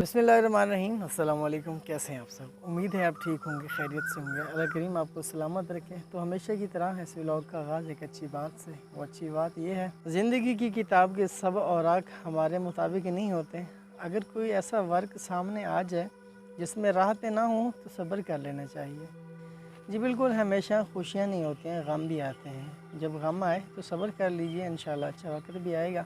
बिस्मिल्लाहिर्रहमानिर्रहीम। अस्सलाम वालेकुम। कैसे हैं आप सब? उम्मीद है आप ठीक होंगे, खैरियत से होंगे। अल्लाह करीम आपको सलामत रखे। तो हमेशा की तरह इस व्लॉग का आगाज़ एक अच्छी बात से। वो अच्छी बात ये है, ज़िंदगी की किताब के सब औराक हमारे मुताबिक नहीं होते। अगर कोई ऐसा वर्क सामने आ जाए जिसमें राहतें ना हों तो सब्र कर लेना चाहिए। जी बिल्कुल, हमेशा खुशियाँ नहीं होती हैं, गम भी आते हैं। जब गम आए तो सब्र कर लीजिए, इंशाल्लाह अच्छा वक्त भी आएगा।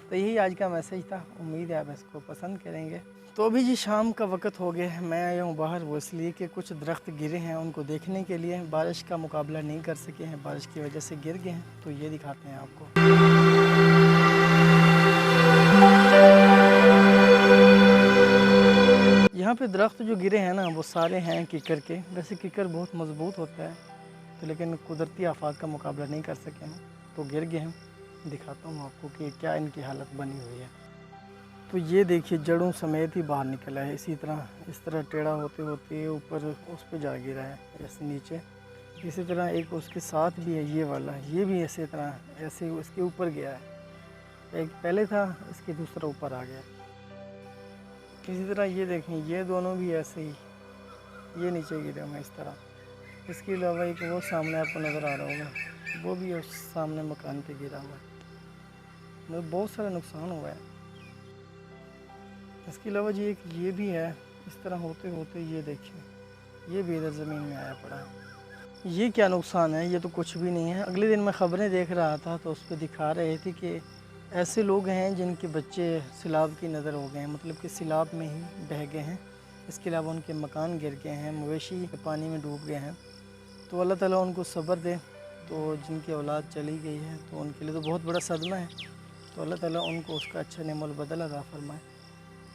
तो यही आज का मैसेज था। उम्मीद है आप इसको पसंद करेंगे। तो अभी जी शाम का वक्त हो गया है। मैं आया हूँ बाहर, वो इसलिए कि कुछ दरख्त गिरे हैं उनको देखने के लिए। बारिश का मुकाबला नहीं कर सके हैं, बारिश की वजह से गिर गए हैं। तो ये दिखाते हैं आपको। यहाँ पे दरख्त जो गिरे हैं ना, वो सारे हैं कीकर के। वैसे कीकर बहुत मज़बूत होता है, तो लेकिन कुदरती आफात का मुकाबला नहीं कर सके हैं तो गिर गए हैं। दिखाता हूँ आपको कि क्या इनकी हालत बनी हुई है। तो ये देखिए, जड़ों समेत ही बाहर निकला है। इस तरह टेढ़ा होते होते ऊपर उस पर जा गिरा है, ऐसे नीचे। इसी तरह एक उसके साथ भी है, ये वाला, ये भी इसी तरह ऐसे उसके ऊपर गया है। एक पहले था, इसके दूसरा ऊपर आ गया। इसी तरह ये देखें, ये दोनों भी ऐसे ही ये नीचे गिरे हुए इस तरह। इसके अलावा एक वो सामने आपको नज़र आ रहा होगा, वो भी उस सामने मकान पे गिरा हुआ है। मतलब बहुत सारा नुकसान हुआ है। इसके अलावा जी एक ये भी है। इस तरह होते होते ये देखिए, ये भी इधर ज़मीन में आया पड़ा है। ये क्या नुकसान है? ये तो कुछ भी नहीं है। अगले दिन मैं ख़बरें देख रहा था तो उस पर दिखा रहे थे कि ऐसे लोग हैं जिनके बच्चे सैलाब की नज़र हो गए हैं, मतलब कि सैलाब में ही बह गए हैं। इसके अलावा उनके मकान गिर गए हैं, मवेशी पानी में डूब गए हैं। तो अल्लाह ताला उनको सब्र दे। तो जिनकी औलाद चली गई है तो उनके लिए तो बहुत बड़ा सदमा है। तो अल्लाह ताला उनको उसका अच्छा नेमोल बदल अता फरमाए।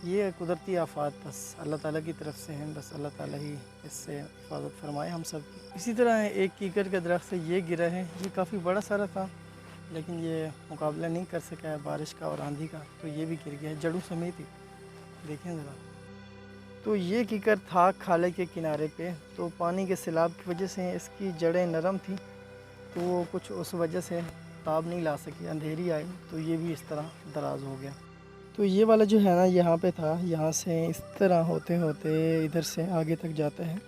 ये कुदरती आफ़ात बस अल्लाह ताला की तरफ से हैं, बस अल्लाह ताला ही इससे हिफाजत फरमाए हम सब की। इसी तरह एक कीकर का दरख्त से ये गिरा है। ये काफ़ी बड़ा सारा था, लेकिन ये मुकाबला नहीं कर सका है बारिश का और आंधी का, तो ये भी गिर गया है जड़ों समेत ही। देखें ज़रा। तो ये कीकर था खाले के किनारे पे। तो पानी के सैलाब की वजह से इसकी जड़ें नरम थी, तो वो कुछ उस वजह से ताब नहीं ला सकी। अंधेरी आई तो ये भी इस तरह दराज हो गया। तो ये वाला जो है ना, यहाँ पे था, यहाँ से इस तरह होते होते इधर से आगे तक जाता है।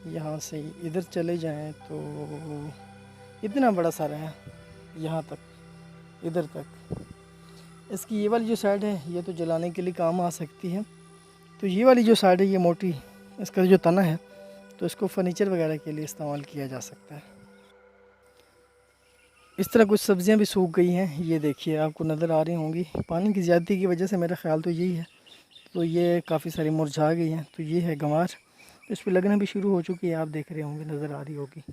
यहाँ से इधर चले जाएं तो इतना बड़ा सारा है, यहाँ तक, इधर तक। इसकी ये वाली जो साइड है ये तो जलाने के लिए काम आ सकती है। तो ये वाली जो साइड है ये मोटी, इसका जो तना है तो इसको फर्नीचर वगैरह के लिए इस्तेमाल किया जा सकता है। इस तरह कुछ सब्जियां भी सूख गई हैं, ये देखिए आपको नज़र आ रही होंगी। पानी की ज़्यादती की वजह से मेरा ख़्याल तो यही है। तो ये काफ़ी सारी मुरझा गई हैं। तो ये है गंवार, तो इस पर लगना भी शुरू हो चुकी है, आप देख रहे होंगे, नज़र आ रही होगी।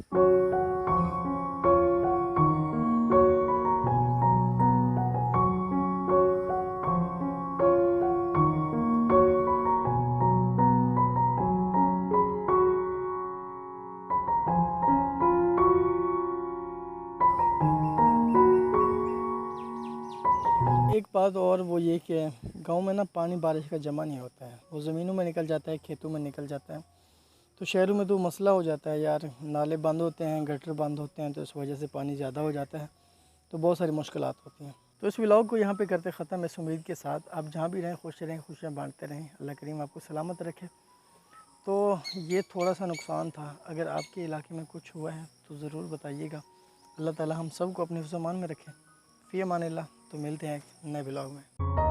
एक बात और वो ये कि गांव में ना पानी बारिश का जमा नहीं होता है, वो ज़मीनों में निकल जाता है, खेतों में निकल जाता है। तो शहरों में तो मसला हो जाता है यार, नाले बंद होते हैं, गटर बंद होते हैं, तो इस वजह से पानी ज़्यादा हो जाता है, तो बहुत सारी मुश्किलात होती हैं। तो इस व्लॉग को यहाँ पे करते ख़त्म। इस उम्मीद के साथ आप जहाँ भी रहें खुश रहें, खुशियाँ बांटते रहें, अल्लाह करीम आपको सलामत रखे। तो ये थोड़ा सा नुकसान था। अगर आपके इलाके में कुछ हुआ है तो ज़रूर बताइएगा। अल्लाह ताला हम सब को अपने फ़िज़्मान में रखे। फ़ी अमानिल्लाह। तो मिलते हैं एक नए व्लॉग में।